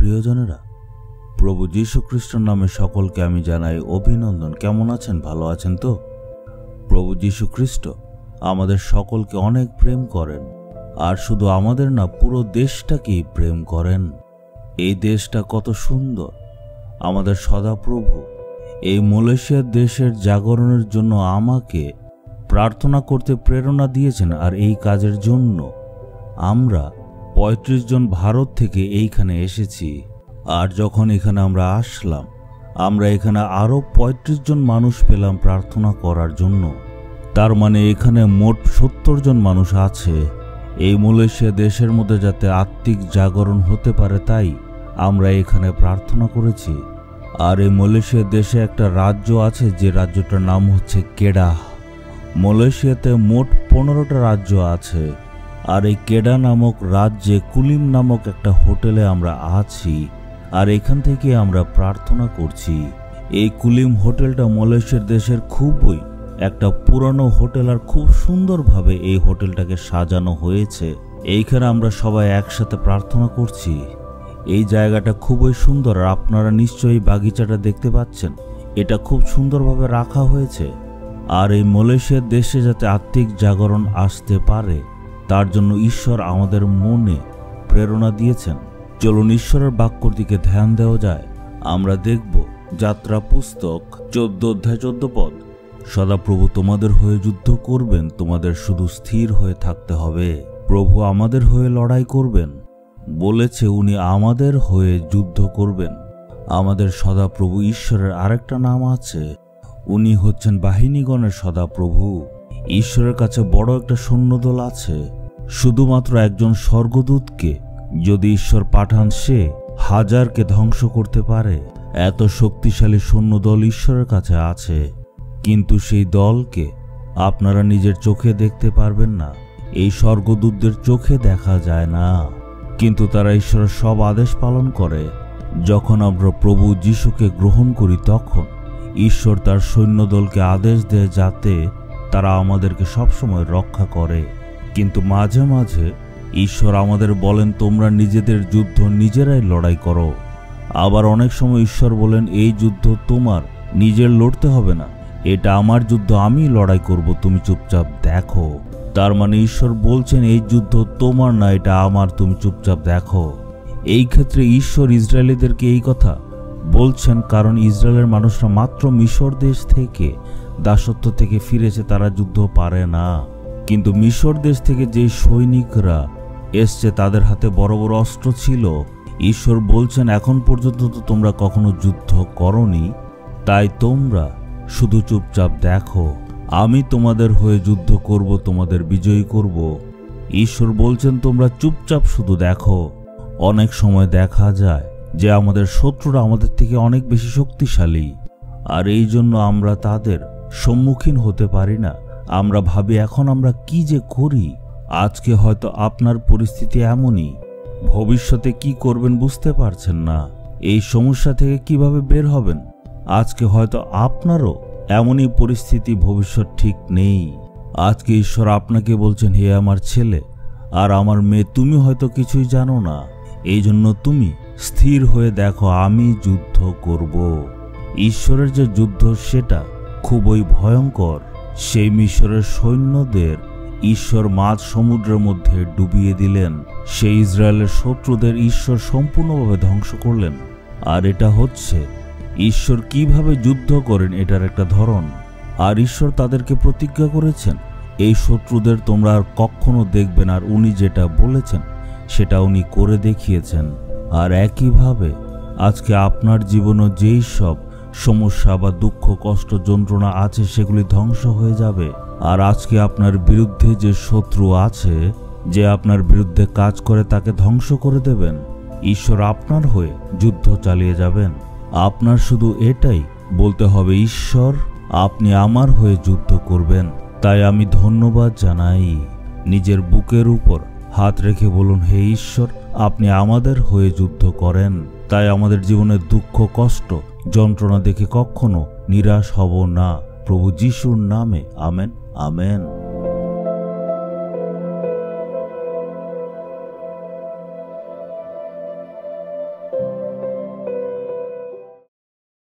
প্রিয়জনেরা, প্রভু যীশু খ্রিস্টের নামে সকলকে আমি জানাই অভিনন্দন। কেমন আছেন? ভালো আছেন তো? প্রভু যীশু খ্রিস্ট আমাদের সকলকে অনেক প্রেম করেন, আর শুধু আমাদের না, পুরো দেশটাকেই প্রেম করেন। এই দেশটা কত সুন্দর। আমাদের সদাপ্রভু এই মালয়েশিয়ার দেশের জাগরণের জন্য আমাকে প্রার্থনা করতে প্রেরণা দিয়েছেন, আর এই কাজের জন্য আমরা ৩৫ জন ভারত থেকে এইখানে এসেছি। আর যখন এখানে আমরা আসলাম, আমরা এখানে আরও ৩৫ জন মানুষ পেলাম প্রার্থনা করার জন্য। তার মানে এখানে মোট ৭০ জন মানুষ আছে। এই মালয়েশিয়া দেশের মধ্যে যাতে আত্মিক জাগরণ হতে পারে, তাই আমরা এখানে প্রার্থনা করেছি। আর এই মালয়েশিয়া দেশে একটা রাজ্য আছে, যে রাজ্যটার নাম হচ্ছে কেডাহ। মালয়েশিয়াতে মোট ১৫টা রাজ্য আছে। আর এই কেডা নামক রাজ্যে কুলিম নামক একটা হোটেলে আমরা আছি, আর এখান থেকে আমরা প্রার্থনা করছি। এই কুলিম হোটেলটা মালয়েশিয়ার দেশের খুবই একটা পুরানো হোটেল, আর খুব সুন্দরভাবে এই হোটেলটাকে সাজানো হয়েছে। এইখানে আমরা সবাই একসাথে প্রার্থনা করছি। এই জায়গাটা খুবই সুন্দর, আর আপনারা নিশ্চয়ই বাগিচাটা দেখতে পাচ্ছেন। এটা খুব সুন্দরভাবে রাখা হয়েছে। আর এই মালয়েশিয়ার দেশে যাতে আত্মিক জাগরণ আসতে পারে, তার জন্য ঈশ্বর আমাদের মনে প্রেরণা দিয়েছেন। চলুন ঈশ্বরের বাক্যর দিকে ধ্যান দেওয়া যায়। আমরা দেখব যাত্রা পুস্তক ১৪ অধ্যায় ১৪ পদ। সদাপ্রভু তোমাদের হয়ে যুদ্ধ করবেন, তোমাদের শুধু স্থির হয়ে থাকতে হবে। প্রভু আমাদের হয়ে লড়াই করবেন, বলেছে উনি আমাদের হয়ে যুদ্ধ করবেন। আমাদের সদাপ্রভু ঈশ্বরের আরেকটা নাম আছে, উনি হচ্ছেন বাহিনীগণের সদাপ্রভু। ঈশ্বরের কাছে বড় একটা সৈন্যদল আছে। শুধুমাত্র একজন স্বর্গদূতকে যদি ঈশ্বর পাঠান, সে ১০০০কে ধ্বংস করতে পারে। এত শক্তিশালী সৈন্যদল ঈশ্বরের কাছে আছে, কিন্তু সেই দলকে আপনারা নিজের চোখে দেখতে পারবেন না। এই স্বর্গদূতদের চোখে দেখা যায় না, কিন্তু তারা ঈশ্বরের সব আদেশ পালন করে। যখন আমরা প্রভু যীশুকে গ্রহণ করি, তখন ঈশ্বর তার সৈন্যদলকে আদেশ দেয় যাতে তারা আমাদেরকে সবসময় রক্ষা করে। কিন্তু মাঝে মাঝে ঈশ্বর আমাদের বলেন, তোমরা নিজেদের যুদ্ধ নিজেরাই লড়াই করো। আবার অনেক সময় ঈশ্বর বলেন, এই যুদ্ধ তোমার নিজের লড়তে হবে না, এটা আমার যুদ্ধ, আমি লড়াই করব, তুমি চুপচাপ দেখো। তার মানে ঈশ্বর বলছেন, এই যুদ্ধ তোমার না, এটা আমার, তুমি চুপচাপ দেখো। এই ক্ষেত্রে ঈশ্বর ইসরায়েলিদেরকে এই কথা বলছেন, কারণ ইসরায়েলের মানুষরা মাত্র মিশর দেশ থেকে, দাসত্ব থেকে ফিরেছে, তারা যুদ্ধ পারে না। কিন্তু মিশর দেশ থেকে যে সৈনিকরা এসছে, তাদের হাতে বড় বড় অস্ত্র ছিল। ঈশ্বর বলছেন, এখন পর্যন্ত তো তোমরা কখনো যুদ্ধ করনি, তাই তোমরা শুধু চুপচাপ দেখো, আমি তোমাদের হয়ে যুদ্ধ করব, তোমাদের বিজয়ী করব। ঈশ্বর বলছেন, তোমরা চুপচাপ শুধু দেখো। অনেক সময় দেখা যায় যে আমাদের শত্রুরা আমাদের থেকে অনেক বেশি শক্তিশালী, আর এই জন্য আমরা তাদের সম্মুখীন হতে পারি না। আমরা ভাবি, এখন আমরা কি যে করি। আজকে হয়তো আপনার পরিস্থিতি এমনই, ভবিষ্যতে কি করবেন বুঝতে পারছেন না। এই সমস্যা থেকে কিভাবে বের হবেন, আজকে হয়তো আপনারও এমনই পরিস্থিতি, ভবিষ্যৎ ঠিক নেই। আজকে ঈশ্বর আপনাকে বলছেন, হে আমার ছেলে আর আমার মেয়ে, তুমি হয়তো কিছুই জানো না, এই জন্য তুমি স্থির হয়ে দেখো, আমি যুদ্ধ করব। ঈশ্বরের যে যুদ্ধ, সেটা খুবই ভয়ঙ্কর। সেই মিশরের সৈন্যদের ঈশ্বর মাঝ সমুদ্রের মধ্যে ডুবিয়ে দিলেন। সেই ইসরায়েলের শত্রুদের ঈশ্বর সম্পূর্ণভাবে ধ্বংস করলেন। আর এটা হচ্ছে ঈশ্বর কিভাবে যুদ্ধ করেন, এটার একটা ধরন। আর ঈশ্বর তাদেরকে প্রতিজ্ঞা করেছেন, এই শত্রুদের তোমরা আর কখনো দেখবে না। আর উনি যেটা বলেছেন সেটা উনি করে দেখিয়েছেন। আর একইভাবে আজকে আপনার জীবনে যেই সব সমস্যা বা দুঃখ, কষ্ট, যন্ত্রণা আছে, সেগুলি ধ্বংস হয়ে যাবে। আর আজকে আপনার বিরুদ্ধে যে শত্রু আছে, যে আপনার বিরুদ্ধে কাজ করে, তাকে ধ্বংস করে দেবেন। ঈশ্বর আপনার হয়ে যুদ্ধ চালিয়ে যাবেন। আপনার শুধু এটাই বলতে হবে, ঈশ্বর আপনি আমার হয়ে যুদ্ধ করবেন। তাই আমি ধন্যবাদ জানাই। নিজের বুকের উপর হাত রেখে বলুন, হে ঈশ্বর, আপনি আমাদের হয়ে যুদ্ধ করেন। তাই আমাদের জীবনের দুঃখ, কষ্ট, যন্ত্রণা দেখে কখনো নিরাশ হব না। প্রভু যিশুর নামে আমেন, আমেন।